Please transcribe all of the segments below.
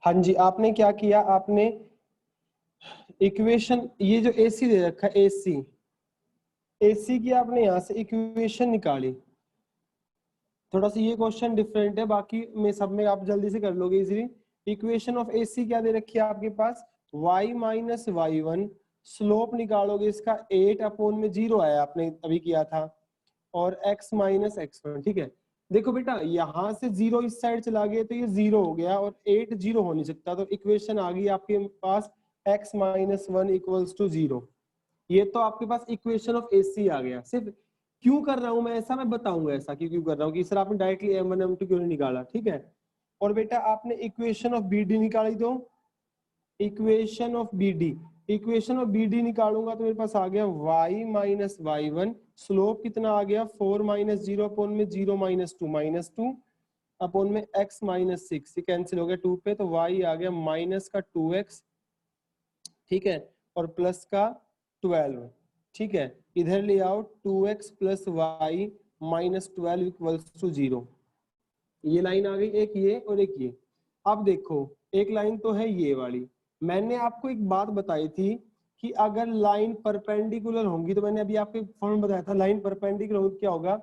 हाँ जी, आपने क्या किया, आपने इक्वेशन, ये जो AC दे रखा है AC की आपने यहाँ से इक्वेशन निकाली। थोड़ा सा ये क्वेश्चन डिफरेंट है, बाकी में सब में आप जल्दी से कर लोगे इजीली। इक्वेशन ऑफ AC क्या दे रखी है आपके पास, y माइनस y1, स्लोप निकालोगे इसका 8 अपॉन में 0 आया आपने अभी किया था, और x माइनस x1। ठीक है, देखो बेटा यहाँ से 0 इस साइड चला गया तो ये 0 हो गया, और 8 0 हो नहीं सकता, तो इक्वेशन आ गई आपके पास x माइनस 1 इक्वल्स टू 0। ये तो आपके पास इक्वेशन ऑफ AC आ गया। सिर्फ क्यों कर रहा हूं मैं ऐसा, मैं बताऊंगा ऐसा क्यों कर रहा हूँ कि सर आपने डायरेक्टली M1 M2 क्यों नहीं निकाला। ठीक है, और बेटा आपने इक्वेशन ऑफ BD निकाली, दो equation of BD, equation of BD निकालूंगा तो मेरे पास आ गया y माइनस y1, स्लोप कितना आ गया 4 माइनस 0 अपॉन में 0 माइनस 2 अपॉन में x माइनस 6, ये कैंसिल हो गया 2 पे, तो y आ गया माइनस का 2x, ठीक है, और प्लस का 12। ठीक है, इधर ले आओ 2x plus y minus 12 equals to 0। ये लाइन आ गई, एक ये और एक ये। अब देखो एक लाइन तो है ये वाली, मैंने आपको एक बात बताई थी कि अगर लाइन परपेंडिकुलर होंगी, तो मैंने अभी आपको फॉर्मूला बताया था, लाइन परपेंडिकुलर होगी क्या होगा,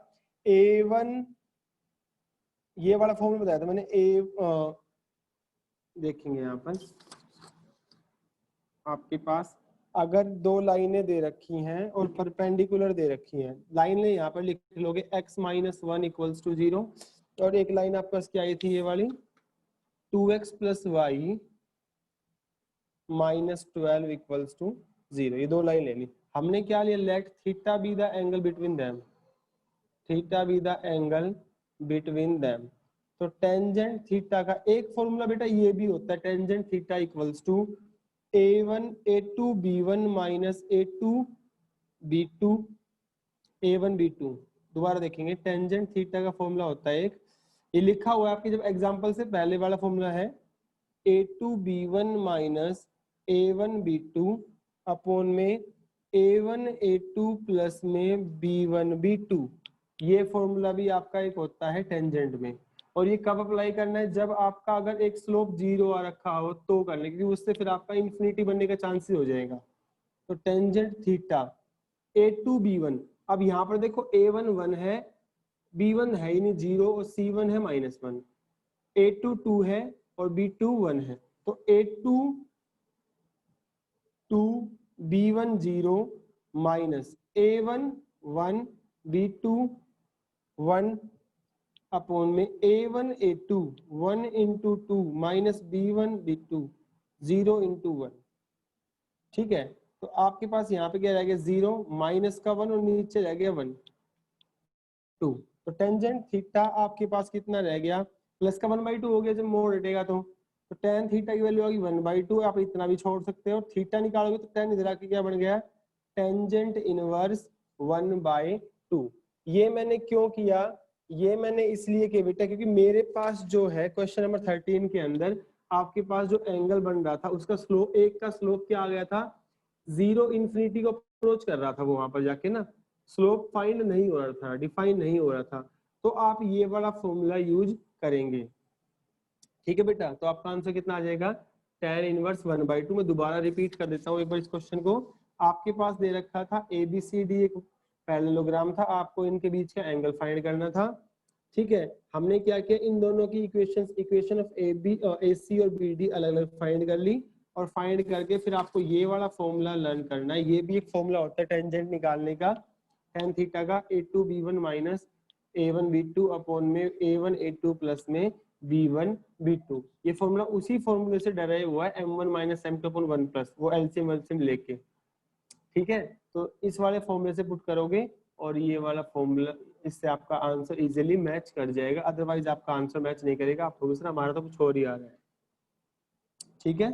A1, ये वाला फॉर्मूला बताया था मैंने, देखेंगे यहाँ पर आपके पास अगर दो लाइनें दे रखी हैं और परपेंडिकुलर दे रखी हैं, लाइन ने यहाँ पर लिख लोगे x माइनस 1 इक्वल्स टू 0, और एक लाइन आपके पास क्या आई थी, ये वाली 2x plus y minus 12 equals to 0। ये दो लाइन ले ली हमने, क्या लिया, let theta be the angle between them, theta be the angle between them. तो टेंजेंट थीटा का एक फॉर्मूला बेटा ये भी होता है, tangent theta equals to A1 A2 B1 minus A2 B2 A1 B2। दोबारा देखेंगे, टेंजेंट थीटा का फॉर्मूला होता है एक, ये लिखा हुआ है आपके जब एग्जांपल से पहले वाला फॉर्मूला है, A2 B1 minus A1 B2 upon में A1 A2 प्लस में B1 B2। ये फॉर्मूला भी आपका एक होता है टेंजेंट में, और ये कब अप्लाई करना है, जब आपका अगर एक स्लोप 0 आ रखा हो तो करने, क्योंकि उससे फिर आपका इन्फिनिटी बनने का चांसेस हो जाएगा। तो टेंजेंट थीटा A2 B1, अब यहाँ पर देखो A1 1 है, B1 है ही नहीं 0, और C1 है -1, A2 2 है और B2 1 है, तो A2 2 B1 0 minus A1 1 B2 1 upon में A1 A2 1 into 2 minus B1 B2 0 into 1। ठीक है, तो आपके पास यहाँ पे क्या रह गया 0 माइनस का 1 और नीचे रह गया 1 2। तो टेंजेंट थीटा आपके पास कितना रह गया, प्लस का 1/2 हो गया, जब मोड़ हटेगा तो टेन थीटा की वैल्यू होगी 1/2। आप इतना भी छोड़ सकते हो, थीटा निकालोगे तो टेन इधर आके क्या बन गया, टेंजेंट इनवर्स 1/2। ये मैंने क्यों किया, ये मैंने इसलिए किया बेटा क्योंकि मेरे पास जो है क्वेश्चन नंबर 13 के अंदर आपके पास जो एंगल बन रहा था उसका स्लोप, एक का स्लोप क्या आ गया था, 0 इन्फिनिटी को अप्रोच कर रहा था, वो वहां पर जाके ना स्लोप फाइंड नहीं हो रहा था, डिफाइन नहीं हो रहा था, तो आप ये वाला फॉर्मूला यूज करेंगे। ठीक है बेटा, तो आपका आंसर कितना आ जाएगा, tan इनवर्स 1/2। मैं दोबारा रिपीट कर देता हूँ एक बार इस क्वेश्चन को। आपके पास दे रखा था ABCD एक पैरेललोग्राम था, आपको इनके बीच का एंगल फाइंड करना था। ठीक है, हमने क्या किया, इन दोनों की इक्वेशन ऑफ AC और BD अलग अलग फाइंड कर ली, और फाइंड करके फिर आपको ये वाला फॉर्मूला लर्न करना है। ये भी एक फॉर्मूला होता है टेंजेंट निकालने का, tan थीटा का A2 B1 minus A1 B2 upon में A1 A2 प्लस में B1 B2। ये फॉर्मूला उसी फॉर्मूले से डराइव हुआ है M1 minus M2 upon 1 plus, वो एलसीएम वेलसीएम लेके। ठीक है, तो इस वाले फॉर्मूले से पुट करोगे और ये वाला फॉर्मूला, इससे आपका आंसर इजीली मैच कर जाएगा, अदरवाइज आपका आंसर मैच नहीं करेगा, आप सर हमारा तो कुछ और ही आ रहा है। ठीक है,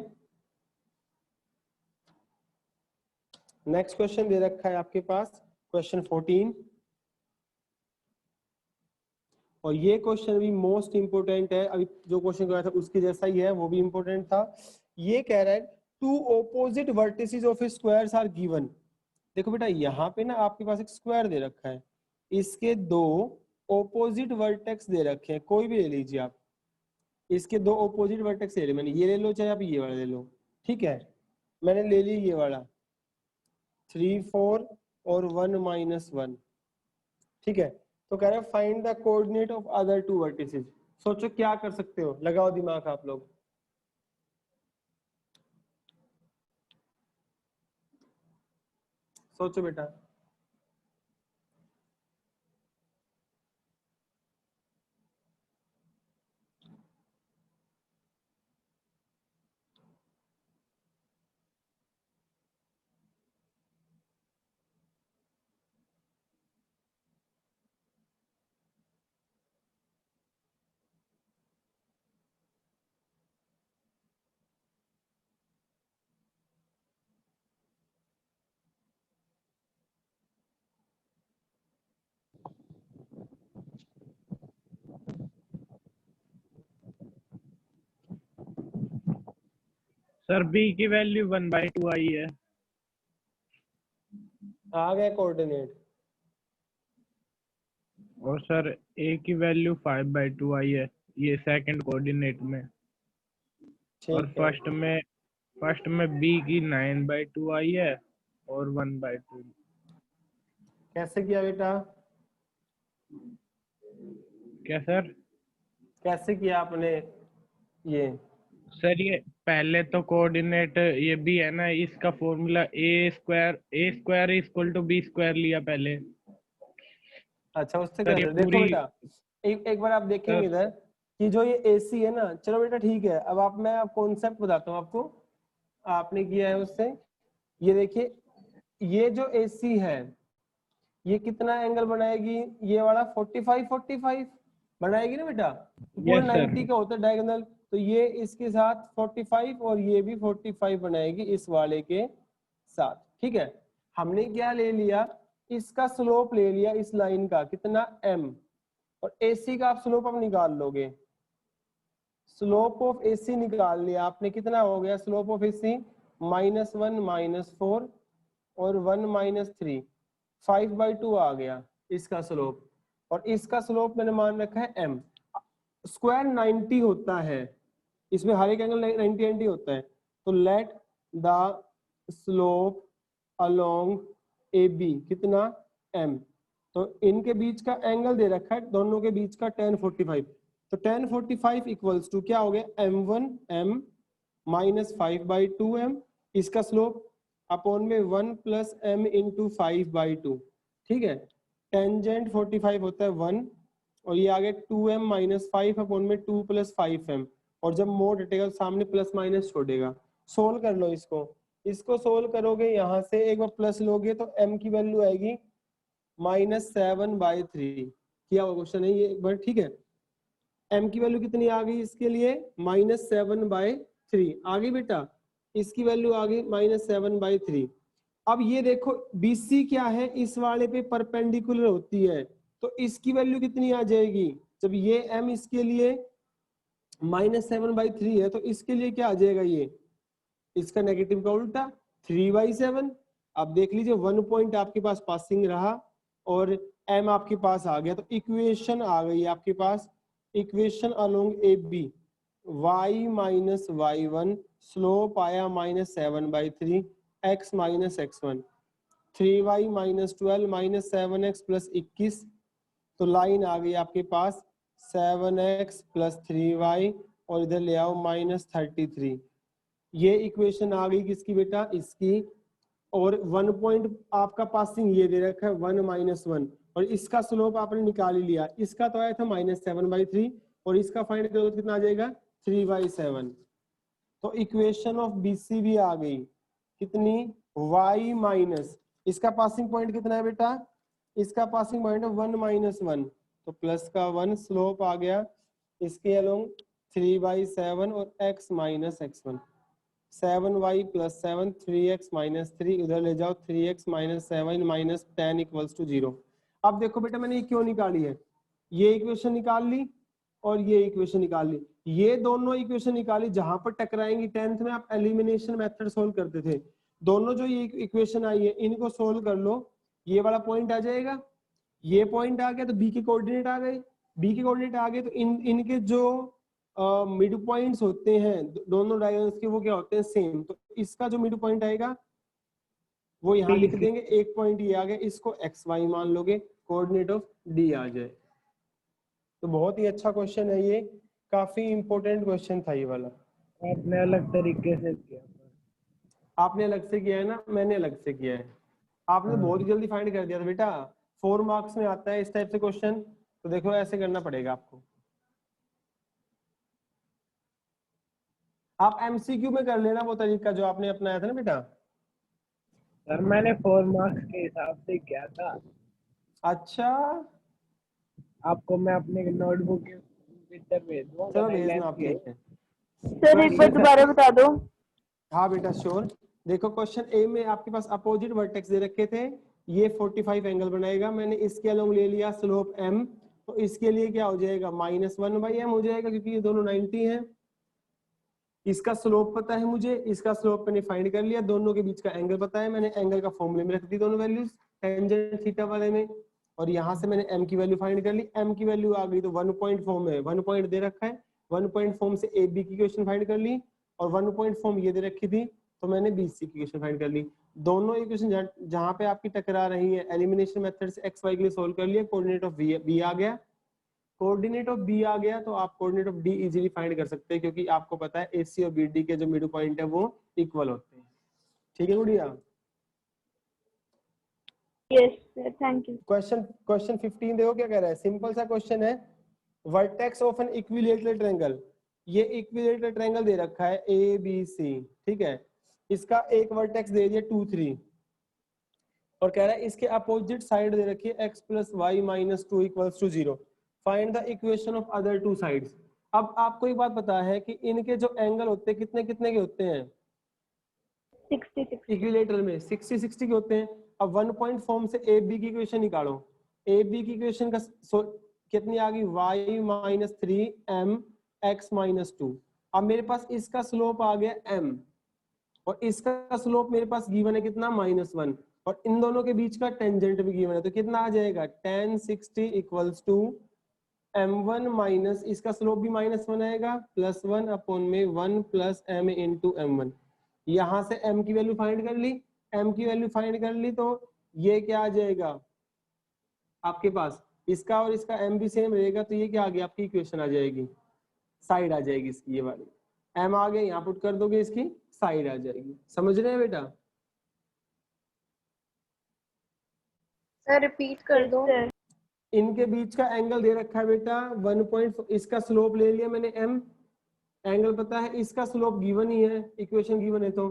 नेक्स्ट क्वेश्चन दे रखा है आपके पास क्वेश्चन 14, और ये क्वेश्चन भी मोस्ट इंपोर्टेंट है, अभी जो क्वेश्चन कराया था उसके जैसा ही है, वो भी इंपोर्टेंट था। ये कह रहा है two opposite vertices of squares are given. देखो बेटा यहाँ पे ना आपके पास एक स्क्वायर दे रखा है, इसके दो ऑपोजिट वर्टेक्स दे रखे हैं, कोई भी ले लीजिए आप, इसके दो ऑपोजिट वर्टेक्स ले लो, मैंने ये ले लो चाहे आप ये वाला ले लो, ठीक है। मैंने ले ली ये वाला 3 4 और 1 -1, ठीक है। तो कह रहे हैं find the coordinate of other two vertices. सोचो क्या कर सकते हो, लगाओ दिमाग आप लोग। सोचो बेटा। सर बी की वैल्यू 1/2 आई है। आ गया कोऑर्डिनेट। और सर ए की वैल्यू 5/2 आई है, ये सेकंड कोऑर्डिनेट में। और ठीक है, फर्स्ट में बी की 9/2 आई है और 1/2। कैसे किया बेटा? क्या सर? कैसे किया आपने ये? सर ये पहले तो कोऑर्डिनेट ये भी है ना, इसका formula a² equal to b² लिया पहले। अच्छा, उससे सर ये कैसे? देखो पूरी बेटा, एक बार आप देखेंगे इधर कि जो ये एसी है ना, चलो बेटा ठीक है, अब आप मैं कॉन्सेप्ट बताता हूँ आपको, आपने किया है उससे। ये देखिए, ये जो एसी है ये कितना एंगल बनाएगी? ये वाला 45 बनाएगी ना बेटा, तो पूरा यस सर। 90 का होता है डायगोनल, तो ये इसके साथ 45 और ये भी 45 बनाएगी इस वाले के साथ, ठीक है। हमने क्या ले लिया, इसका स्लोप ले लिया इस लाइन का, कितना m, और AC का आप स्लोप आप निकाल लोगे। स्लोप ऑफ AC निकाल लिया आपने, कितना हो गया स्लोप ऑफ AC? -1 -4 और 1 -3, 5/2 आ गया इसका स्लोप। और इसका स्लोप मैंने मान रखा है m। स्क्वायर 90 होता है, इसमें हर एक एंगल 90 होता है। तो let the slope along AB कितना m, तो इनके बीच का एंगल दे रखा है दोनों के बीच का tan 45, तो tan 45 इक्वल्स टू क्या हो गया, m1 m -5/2m, इसका स्लोप अपॉन में 1 + m × 5/2, ठीक है। टेंजेंट 45 होता है 1, और ये आगे 2m - 5 अपॉन में 2 + 5m, और जब मोड हटेगा सामने प्लस माइनस छोड़ेगा। सोल्व कर लो इसको सोल्व करोगे, यहाँ से एक बार प्लस लोगे तो m की वैल्यू आएगी -7/3। किया हुआ क्वेश्चन है ये एक बार, ठीक है। m की वैल्यू कितनी आ गई इसके लिए? -7/3 आ गई बेटा, इसकी वैल्यू आ गई -7/3। अब ये देखो BC क्या है, इस वाले पे परपेंडिकुलर होती है, तो इसकी वैल्यू कितनी आ जाएगी? जब ये m इसके लिए -7/3 है, तो इसके लिए क्या आ जाएगा? ये इसका नेगेटिव का उल्टा 3/7। अब देख लीजिए 1 पॉइंट आपके पास पासिंग रहा और m आपके पास आ गया, तो इक्वेशन आ गई आपके पास, equation along AB y - y1, slope आया -7/3, x - x1, 3y - 12 -7x + 21, तो लाइन आ गई आपके पास 7x + 3y, और इधर ले आओ -33। ये इक्वेशन आ गई किसकी बेटा? इसकी। और 1 पॉइंट आपका पासिंग ये दे रखा है 1 - 1, और इसका स्लोप आपने निकाल ही लिया, इसका तो आया था -7/3 और इसका फाइंड करोगे तो कितना आ जाएगा? 3/7। तो इक्वेशन ऑफ BC भी आ गई, कितनी? y इसका पासिंग पॉइंट कितना है बेटा? इसका पासिंग पॉइंट है 1 - 1, तो प्लस का 1 स्लोप आ गया इसके अलोंग 3/7, और x - x1 7y + 7 3x - 3, उधर ले जाओ 3x - 7 - 10 = 0। अब देखो बेटा मैंने ये क्यों निकाली है, ये इक्वेशन निकाल ली और ये इक्वेशन निकाल ली, ये दोनों इक्वेशन निकाली, जहां पर टकराएंगी 10th में आप एलिमिनेशन मेथड सोल्व करते थे, दोनों जो ये इक्वेशन आई है इनको सोल्व कर लो, ये वाला पॉइंट आ जाएगा, ये पॉइंट आ गया, तो बी के कोऑर्डिनेट आ गए, बी के कोऑर्डिनेट आ गए, तो इनके जो मिड पॉइंट्स होते हैं दोनों डायगोनल्स के, वो क्या होते हैं, सेम। तो इसका जो मिड पॉइंट आएगा वो यहाँ लिख देंगे, एक पॉइंट ये आ गया, इसको एक्स वाई मान लोगे, कोऑर्डिनेट ऑफ डी आ जाए। तो बहुत ही अच्छा क्वेश्चन है ये, काफी इंपॉर्टेंट क्वेश्चन था ये वाला। आपने अलग तरीके से किया। आपने अलग से किया है ना, मैंने अलग से किया है। आपने बहुत ही जल्दी फाइंड कर दिया था बेटा। 4 मार्क्स में आता है इस टाइप से क्वेश्चन, तो देखो ऐसे करना पड़ेगा आपको। आप एमसीक्यू में कर लेना वो तरीका जो आपने अपनाया था ना बेटा। सर मैंने 4 मार्क्स के हिसाब से किया था। अच्छा, आपको मैं अपने नोटबुक के पिक्चर भेज दूंगा। चलो भेजना आप, ठीक है। सर एक बार दोबारा बता दो। हाँ बेटा श्योर। देखो क्वेश्चन ए में आपके पास अपोजिट वर्टेक्स दे रखे थे, ये 45 एंगल बनाएगा, मैंने इसके अलोंग ले लिया स्लोप m, तो इसके लिए क्या हो जाएगा, -1/m हो जाएगा, क्योंकि ये दोनों 90 हैं। इसका स्लोप पता है मुझे, इसका स्लोप मैंने फाइंड कर लिया, दोनों के बीच का एंगल पता है, मैंने एंगल का फॉर्मूले में रख दी दोनों वैल्यूज टेंजेंट थीटा वाले में, और यहाँ से मैंने m की वैल्यू फाइंड कर ली, m की वैल्यू आ गई तो 1 पॉइंट फॉर्म में 1 पॉइंट दे रखा है, 1 पॉइंट फॉर्म से ए बी की इक्वेशन फाइंड कर ली, और 1 पॉइंट फॉर्म ये दे रखी थी तो मैंने BC की इक्वेशन फाइंड कर ली। दोनों इक्वेशन जहां पे आपकी टकरा रही है, एलिमिनेशन मेथड से x y के लिए सोल्व कर लिया, कोऑर्डिनेट ऑफ b आ गया, कोऑर्डिनेट ऑफ बी आ गया, तो आप coordinate of D easily find कर सकते हैं, क्योंकि आपको पता है AC और BD के जो मिड पॉइंट है वो इक्वल होते हैं। ठीक है गुड़िया। Yes sir, thank you. Question 15 देखो क्या कह रहा है, सिंपल सा क्वेश्चन है, vertex of an equilateral triangle, ये इक्विलैटरल ट्रायंगल दे रखा है ABC, ठीक है, इसका एक वर्टेक्स दे दिया 2 3, और कह रहा है इसके अपोजिट साइड दे रखी है x + y - 2 = 0, find the equation of other two sides. अब आपको एक बात पता है कि इनके जो एंगल होते हैं कितने कितने के होते हैं, 60 इक्विलैटरल में 60 के होते हैं। अब 1 पॉइंट फॉर्म से ए बी की इक्वेशन निकालो, ए बी की इक्वेशन का कितनी आ गई, y - 3m x - 2। अब मेरे पास इसका स्लोप आ गया m, और इसका स्लोप मेरे पास गिवन है कितना, -1, और इन दोनों के बीच का टेंजेंट भी गिवन है, तो कितना आ जाएगा, tan 60 = m1 माइनस, इसका स्लोप भी -1 आएगा, +1/1 + m × m1। यहां से m की वैल्यू फाइंड कर ली, m की वैल्यू फाइंड कर ली, तो ये क्या आ जाएगा आपके पास, इसका और इसका m भी सेम रहेगा, तो ये क्या आ गया, आपकी इक्वेशन आ जाएगी, साइड आ जाएगी इसकी, ये वाली m आ गया, यहाँ पुट कर दोगे, इसकी साइड आ जाएगी। समझ रहे हैं बेटा? सर रिपीट कर दो। इनके बीच का एंगल दे रखा है बेटा 1 पॉइंट, इसका स्लोप ले लिया मैंने m, एंगल पता है, इसका स्लोप गिवन ही है, इक्वेशन गिवन है, तो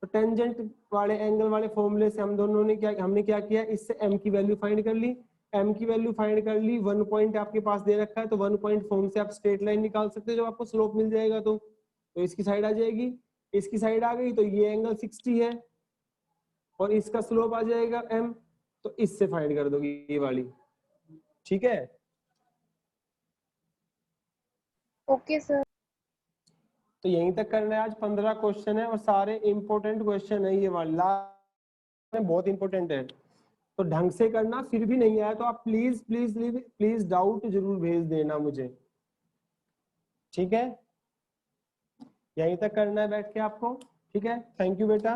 टेंजेंट वाले एंगल वाले फॉर्मूले से हम दोनों ने हमने क्या किया, इससे m की वैल्यू फाइंड कर ली, m की वैल्यू फाइंड कर ली, 1 पॉइंट आपके पास दे रखा है, तो 1 पॉइंट फॉर्म से आप स्ट्रेट लाइन निकाल सकते हो, जब आपको स्लोप मिल जाएगा तो इसकी साइड आ जाएगी, इसकी साइड आ गई, तो ये एंगल 60 है, और इसका स्लोप आ जाएगा m, तो इससे फाइंड कर दोगे ये वाली। ठीक है, ओके सर। तो यहीं तक करना है आज। 15 क्वेश्चन है और सारे इंपॉर्टेंट क्वेश्चन है, ये वाला बहुत इंपॉर्टेंट है, तो ढंग से करना। फिर भी नहीं आया तो आप प्लीज प्लीज प्लीज डाउट जरूर भेज देना मुझे, ठीक है? यहीं तक करना है बैठ के आपको, ठीक है? थैंक यू बेटा।